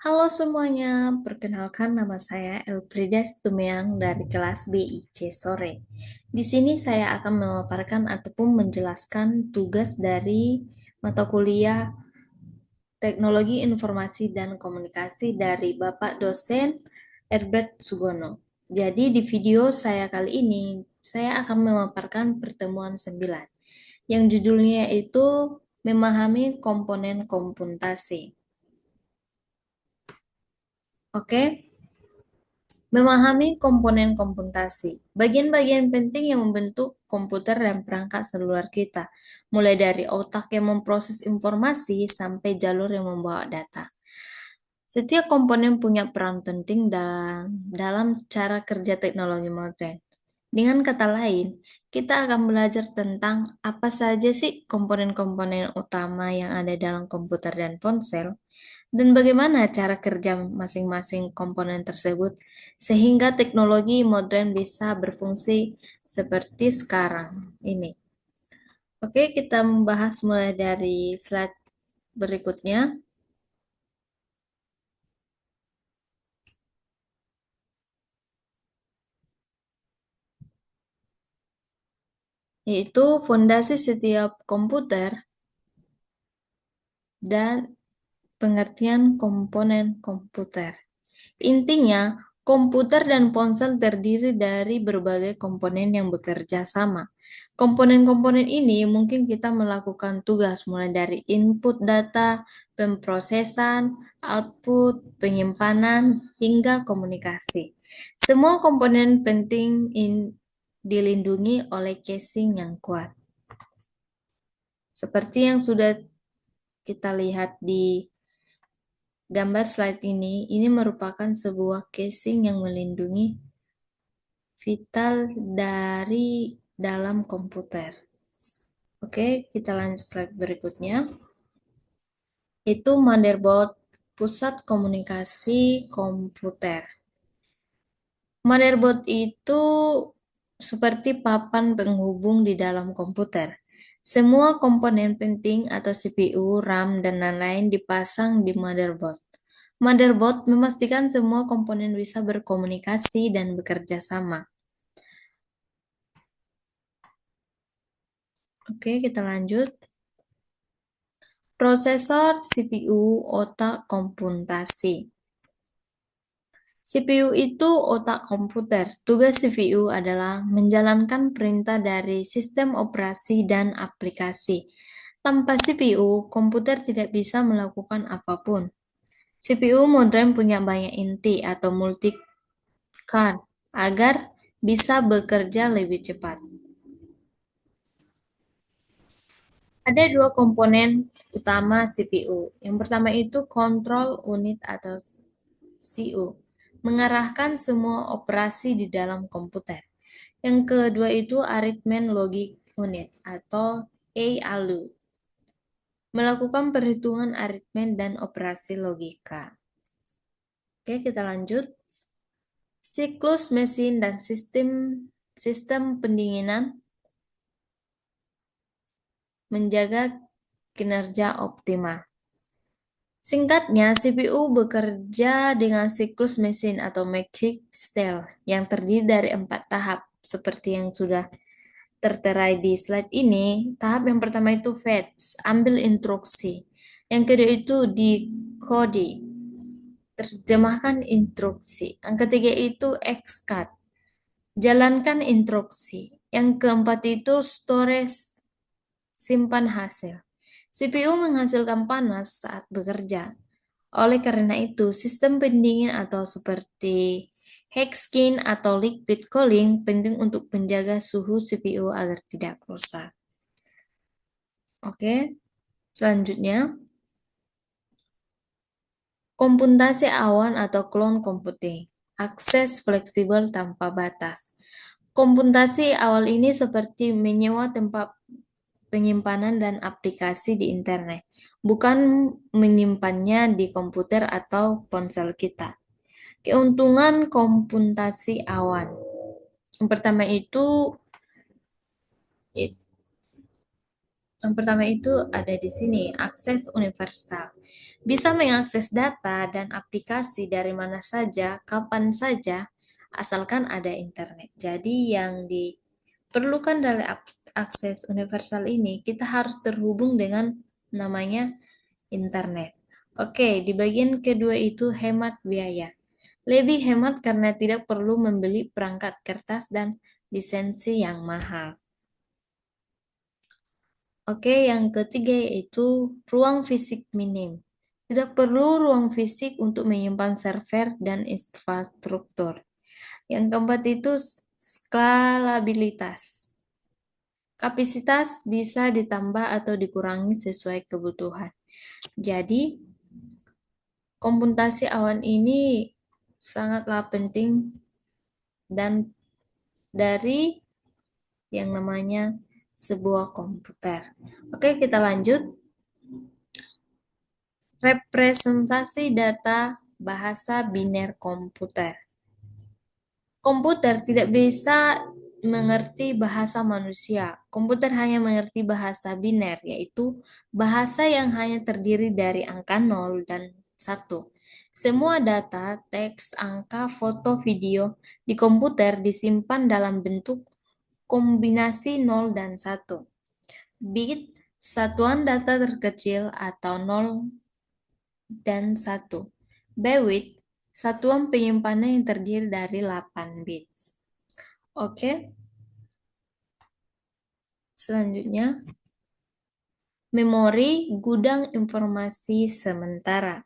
Halo semuanya, perkenalkan nama saya Elfrida Stumiang dari kelas BIC Sore. Di sini saya akan memaparkan ataupun menjelaskan tugas dari mata kuliah Teknologi Informasi dan Komunikasi dari Bapak dosen Herbert Sugono. Jadi di video saya kali ini, saya akan memaparkan pertemuan 9, yang judulnya itu memahami komponen komputasi. Oke, memahami komponen komputasi, bagian-bagian penting yang membentuk komputer dan perangkat seluler kita, mulai dari otak yang memproses informasi sampai jalur yang membawa data. Setiap komponen punya peran penting dalam cara kerja teknologi modern. Dengan kata lain, kita akan belajar tentang apa saja sih komponen-komponen utama yang ada dalam komputer dan ponsel, dan bagaimana cara kerja masing-masing komponen tersebut sehingga teknologi modern bisa berfungsi seperti sekarang ini. Oke, kita membahas mulai dari slide berikutnya, yaitu fondasi setiap komputer dan pengertian komponen komputer. Intinya, komputer dan ponsel terdiri dari berbagai komponen yang bekerja sama. Komponen-komponen ini mungkin kita melakukan tugas mulai dari input data, pemrosesan, output, penyimpanan, hingga komunikasi. Semua komponen penting dilindungi oleh casing yang kuat. Seperti yang sudah kita lihat di gambar slide ini merupakan sebuah casing yang melindungi vital dari dalam komputer. Oke, kita lanjut slide berikutnya. Itu motherboard, pusat komunikasi komputer. Motherboard itu seperti papan penghubung di dalam komputer. Semua komponen penting atau CPU, RAM, dan lain-lain dipasang di motherboard. Motherboard memastikan semua komponen bisa berkomunikasi dan bekerja sama. Oke, kita lanjut. Prosesor, CPU, otak komputasi. CPU itu otak komputer. Tugas CPU adalah menjalankan perintah dari sistem operasi dan aplikasi. Tanpa CPU, komputer tidak bisa melakukan apapun. CPU modern punya banyak inti atau multi-card agar bisa bekerja lebih cepat. Ada dua komponen utama CPU. Yang pertama itu kontrol unit atau CU, mengarahkan semua operasi di dalam komputer. Yang kedua itu Arithmetic Logic Unit atau ALU, melakukan perhitungan aritmen dan operasi logika. Oke, kita lanjut. Siklus mesin dan sistem pendinginan menjaga kinerja optimal. Singkatnya, CPU bekerja dengan siklus mesin atau magic style yang terdiri dari 4 tahap, seperti yang sudah tertera di slide ini. Tahap yang pertama itu fetch, ambil instruksi. Yang kedua itu decode, terjemahkan instruksi. Yang ketiga itu exclude, jalankan instruksi. Yang keempat itu storage, simpan hasil. CPU menghasilkan panas saat bekerja. Oleh karena itu, sistem pendingin atau seperti heat-sink atau liquid cooling penting untuk menjaga suhu CPU agar tidak rusak. Oke, selanjutnya, komputasi awan atau cloud computing. Akses fleksibel tanpa batas. Komputasi awal ini seperti menyewa tempat penyimpanan dan aplikasi di internet, bukan menyimpannya di komputer atau ponsel kita. Keuntungan komputasi awan. Yang pertama itu Yang pertama itu ada di sini, akses universal. Bisa mengakses data dan aplikasi dari mana saja, kapan saja, asalkan ada internet. Jadi yang diperlukan dari akses universal ini, kita harus terhubung dengan namanya internet. Oke, di bagian kedua itu hemat biaya. Lebih hemat karena tidak perlu membeli perangkat kertas dan lisensi yang mahal. Oke, yang ketiga yaitu ruang fisik minim. Tidak perlu ruang fisik untuk menyimpan server dan infrastruktur. Yang keempat itu skalabilitas. Kapasitas bisa ditambah atau dikurangi sesuai kebutuhan. Jadi, komputasi awan ini sangatlah penting dan dari yang namanya sebuah komputer. Oke, kita lanjut. Representasi data bahasa biner komputer. Komputer tidak bisa mengerti bahasa manusia. Komputer hanya mengerti bahasa biner, yaitu bahasa yang hanya terdiri dari angka 0 dan 1. Semua data, teks, angka, foto, video di komputer disimpan dalam bentuk kombinasi 0 dan 1. Bit, satuan data terkecil atau 0 dan 1. Bewit, satuan penyimpanan yang terdiri dari 8 bit. Oke, selanjutnya memori gudang informasi sementara.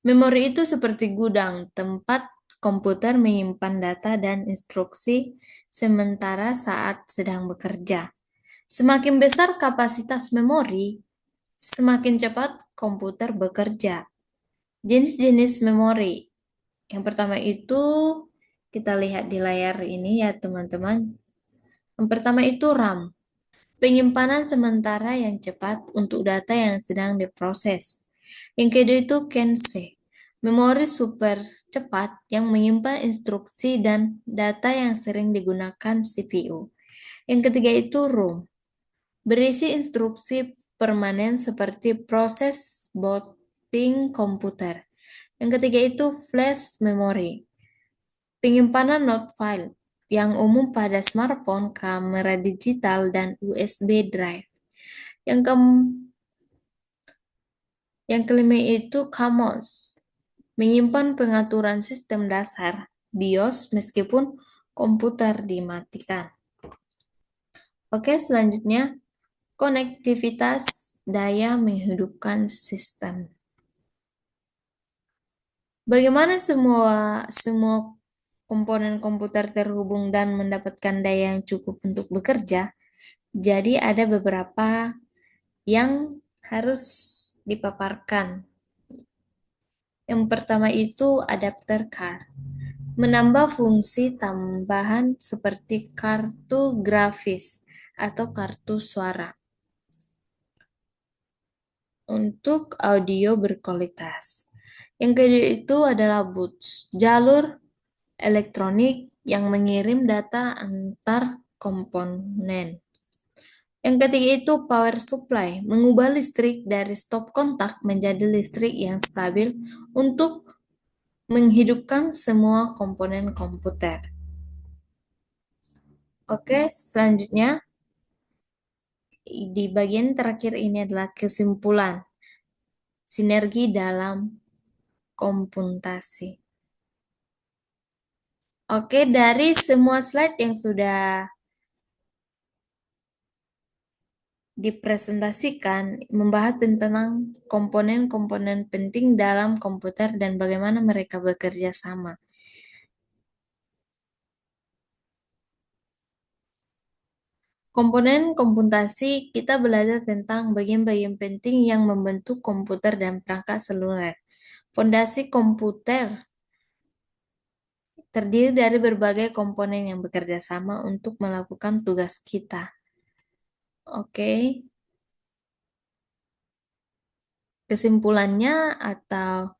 Memori itu seperti gudang, tempat komputer menyimpan data dan instruksi sementara saat sedang bekerja. Semakin besar kapasitas memori, semakin cepat komputer bekerja. Jenis-jenis memori. Yang pertama itu kita lihat di layar ini ya teman-teman. Yang pertama itu RAM. Penyimpanan sementara yang cepat untuk data yang sedang diproses. Yang kedua itu cache. Memori super cepat yang menyimpan instruksi dan data yang sering digunakan CPU. Yang ketiga itu ROM. Berisi instruksi permanen seperti proses booting komputer. Yang ketiga itu flash memory. Penyimpanan not file yang umum pada smartphone, kamera digital, dan USB drive. Yang ke yang kelima itu CMOS, menyimpan pengaturan sistem dasar BIOS meskipun komputer dimatikan. Oke, selanjutnya konektivitas daya menghidupkan sistem. Bagaimana semua komponen komputer terhubung dan mendapatkan daya yang cukup untuk bekerja? Jadi ada beberapa yang harus dipaparkan. Yang pertama itu adapter card. Menambah fungsi tambahan seperti kartu grafis atau kartu suara untuk audio berkualitas. Yang kedua itu adalah bus, jalur elektronik yang mengirim data antar komponen. Yang ketiga itu power supply, mengubah listrik dari stop kontak menjadi listrik yang stabil untuk menghidupkan semua komponen komputer. Oke, selanjutnya di bagian terakhir ini adalah kesimpulan sinergi dalam komputasi. Oke, dari semua slide yang sudah dipresentasikan membahas tentang komponen-komponen penting dalam komputer dan bagaimana mereka bekerja sama. Komponen komputasi kita belajar tentang bagian-bagian penting yang membentuk komputer dan perangkat seluler. Fondasi komputer terdiri dari berbagai komponen yang bekerja sama untuk melakukan tugas kita. Oke, kesimpulannya atau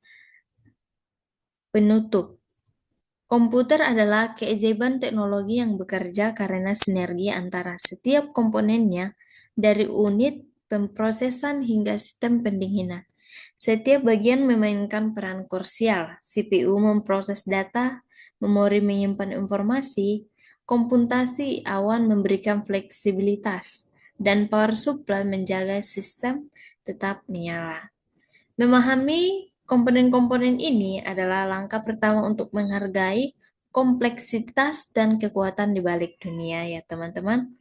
penutup. Komputer adalah keajaiban teknologi yang bekerja karena sinergi antara setiap komponennya, dari unit pemrosesan hingga sistem pendinginan. Setiap bagian memainkan peran krusial. CPU memproses data, memori menyimpan informasi, komputasi awan memberikan fleksibilitas, dan power supply menjaga sistem tetap menyala. Memahami komponen-komponen ini adalah langkah pertama untuk menghargai kompleksitas dan kekuatan di balik dunia ya teman-teman.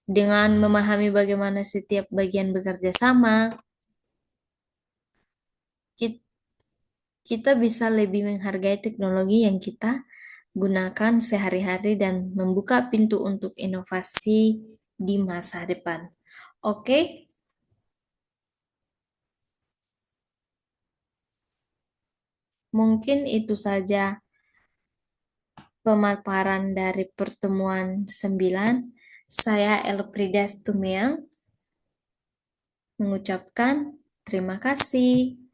Dengan memahami bagaimana setiap bagian bekerja sama, kita bisa lebih menghargai teknologi yang kita gunakan sehari-hari dan membuka pintu untuk inovasi di masa depan. Oke, mungkin itu saja pemaparan dari pertemuan 9. Saya Elfrida Stumiang mengucapkan terima kasih.